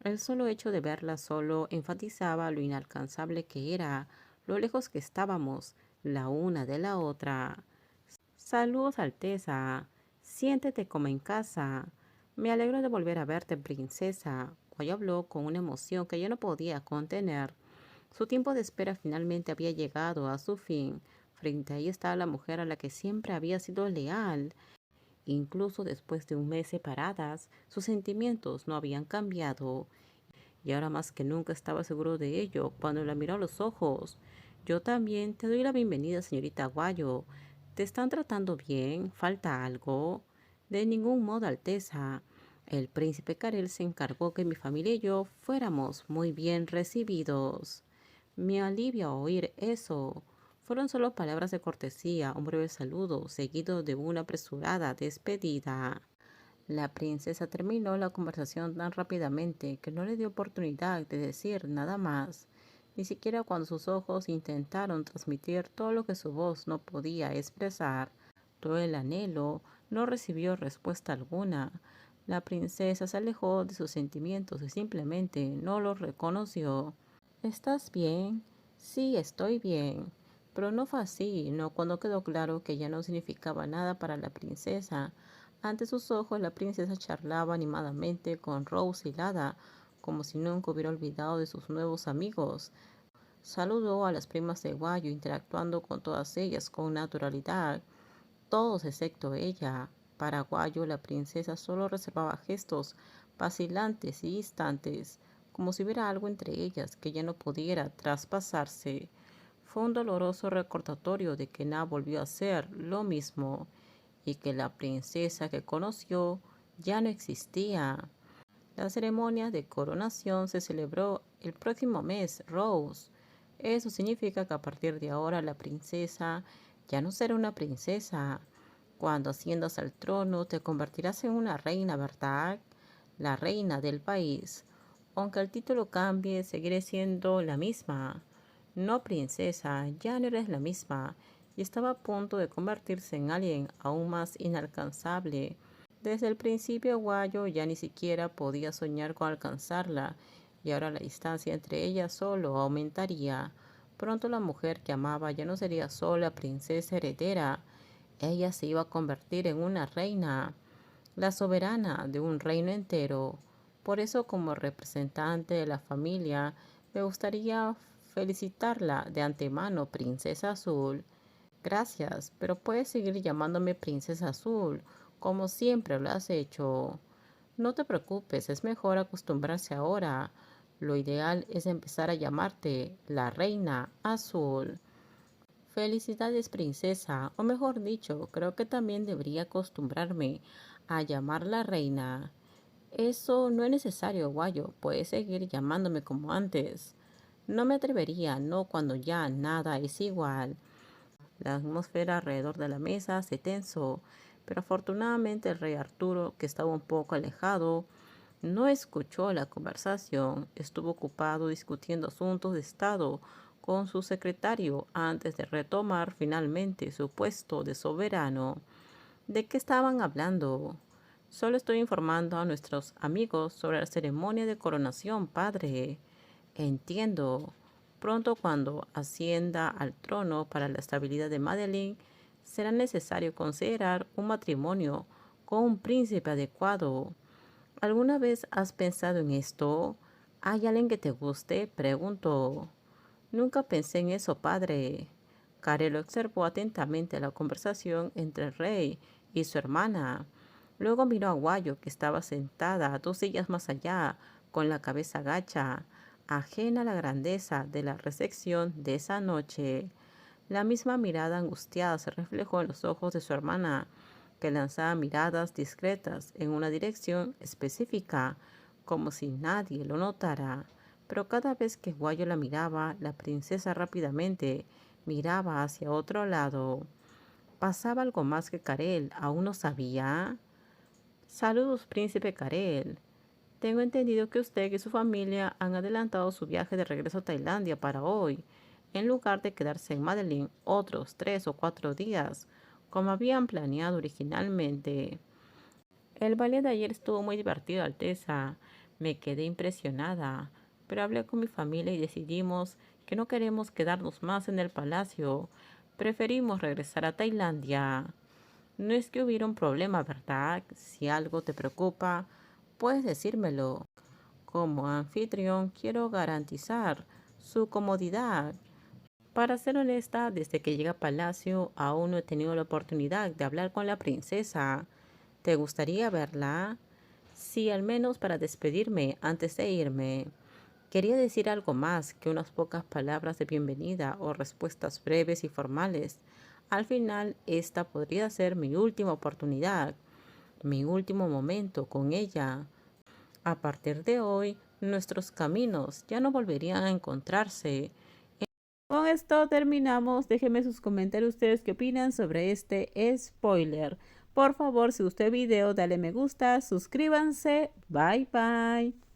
El solo hecho de verla solo enfatizaba lo inalcanzable que era, lo lejos que estábamos la una de la otra. Saludos, Alteza. Siéntete como en casa. Me alegro de volver a verte, princesa. Guayo habló con una emoción que ya no podía contener. Su tiempo de espera finalmente había llegado a su fin. Frente a ella estaba la mujer a la que siempre había sido leal. Incluso después de un mes separadas, sus sentimientos no habían cambiado. Y ahora más que nunca estaba seguro de ello cuando la miró a los ojos. Yo también te doy la bienvenida, señorita Aguayo. ¿Te están tratando bien? ¿Falta algo? De ningún modo, Alteza. El príncipe Karel se encargó que mi familia y yo fuéramos muy bien recibidos. Me alivia oír eso. Fueron solo palabras de cortesía, un breve saludo, seguido de una apresurada despedida. La princesa terminó la conversación tan rápidamente que no le dio oportunidad de decir nada más, ni siquiera cuando sus ojos intentaron transmitir todo lo que su voz no podía expresar. Todo el anhelo no recibió respuesta alguna. La princesa se alejó de sus sentimientos y simplemente no los reconoció. ¿Estás bien? Sí, estoy bien. Pero no fue así, no cuando quedó claro que ya no significaba nada para la princesa. Ante sus ojos la princesa charlaba animadamente con Rose y Lada, como si nunca hubiera olvidado de sus nuevos amigos. Saludó a las primas de Guayo, interactuando con todas ellas con naturalidad, todos excepto ella. Para Guayo la princesa solo reservaba gestos vacilantes y distantes, como si hubiera algo entre ellas que ya no pudiera traspasarse. Fue un doloroso recordatorio de que Na volvió a ser lo mismo y que la princesa que conoció ya no existía. La ceremonia de coronación se celebró el próximo mes, Rose. Eso significa que a partir de ahora la princesa ya no será una princesa. Cuando asciendas al trono te convertirás en una reina, ¿verdad? La reina del país. Aunque el título cambie, seguiré siendo la misma. No, princesa, ya no eres la misma. Y estaba a punto de convertirse en alguien aún más inalcanzable. Desde el principio Guayo ya ni siquiera podía soñar con alcanzarla, y ahora la distancia entre ellas solo aumentaría. Pronto la mujer que amaba ya no sería sola princesa heredera, ella se iba a convertir en una reina, la soberana de un reino entero. Por eso, como representante de la familia, me gustaría felicitarla de antemano, Princesa Azul. Gracias, pero puedes seguir llamándome Princesa Azul, como siempre lo has hecho. No te preocupes, es mejor acostumbrarse ahora. Lo ideal es empezar a llamarte la Reina Azul. Felicidades, princesa, o mejor dicho, creo que también debería acostumbrarme a llamarla reina. Eso no es necesario, Guayo, puedes seguir llamándome como antes. No me atrevería, no cuando ya nada es igual. La atmósfera alrededor de la mesa se tensó, pero afortunadamente el rey Arturo, que estaba un poco alejado, no escuchó la conversación. Estuvo ocupado discutiendo asuntos de Estado con su secretario antes de retomar finalmente su puesto de soberano. ¿De qué estaban hablando? Solo estoy informando a nuestros amigos sobre la ceremonia de coronación, padre. Entiendo. Pronto, cuando ascienda al trono para la estabilidad de Madeline, será necesario considerar un matrimonio con un príncipe adecuado. ¿Alguna vez has pensado en esto? ¿Hay alguien que te guste? Preguntó. Nunca pensé en eso, padre. Carelo observó atentamente la conversación entre el rey y su hermana. Luego miró a Guayo, que estaba sentada 2 sillas más allá, con la cabeza gacha, ajena a la grandeza de la recepción de esa noche. La misma mirada angustiada se reflejó en los ojos de su hermana, que lanzaba miradas discretas en una dirección específica, como si nadie lo notara. Pero cada vez que Guayo la miraba, la princesa rápidamente miraba hacia otro lado. ¿Pasaba algo más que Karel aún no sabía? Saludos, príncipe Karel. Tengo entendido que usted y su familia han adelantado su viaje de regreso a Tailandia para hoy, en lugar de quedarse en Madeline otros 3 o 4 días, como habían planeado originalmente. El baile de ayer estuvo muy divertido, Alteza. Me quedé impresionada, pero hablé con mi familia y decidimos que no queremos quedarnos más en el palacio. Preferimos regresar a Tailandia. No es que hubiera un problema, ¿verdad? Si algo te preocupa, puedes decírmelo. Como anfitrión, quiero garantizar su comodidad. Para ser honesta, desde que llegué a Palacio, aún no he tenido la oportunidad de hablar con la princesa. ¿Te gustaría verla? Sí, al menos para despedirme antes de irme. Quería decir algo más que unas pocas palabras de bienvenida o respuestas breves y formales. Al final, esta podría ser mi última oportunidad, mi último momento con ella. A partir de hoy, nuestros caminos ya no volverían a encontrarse. Con esto terminamos. Déjenme sus comentarios ustedes qué opinan sobre este spoiler. Por favor, si gustó el video, dale me gusta, suscríbanse. Bye bye.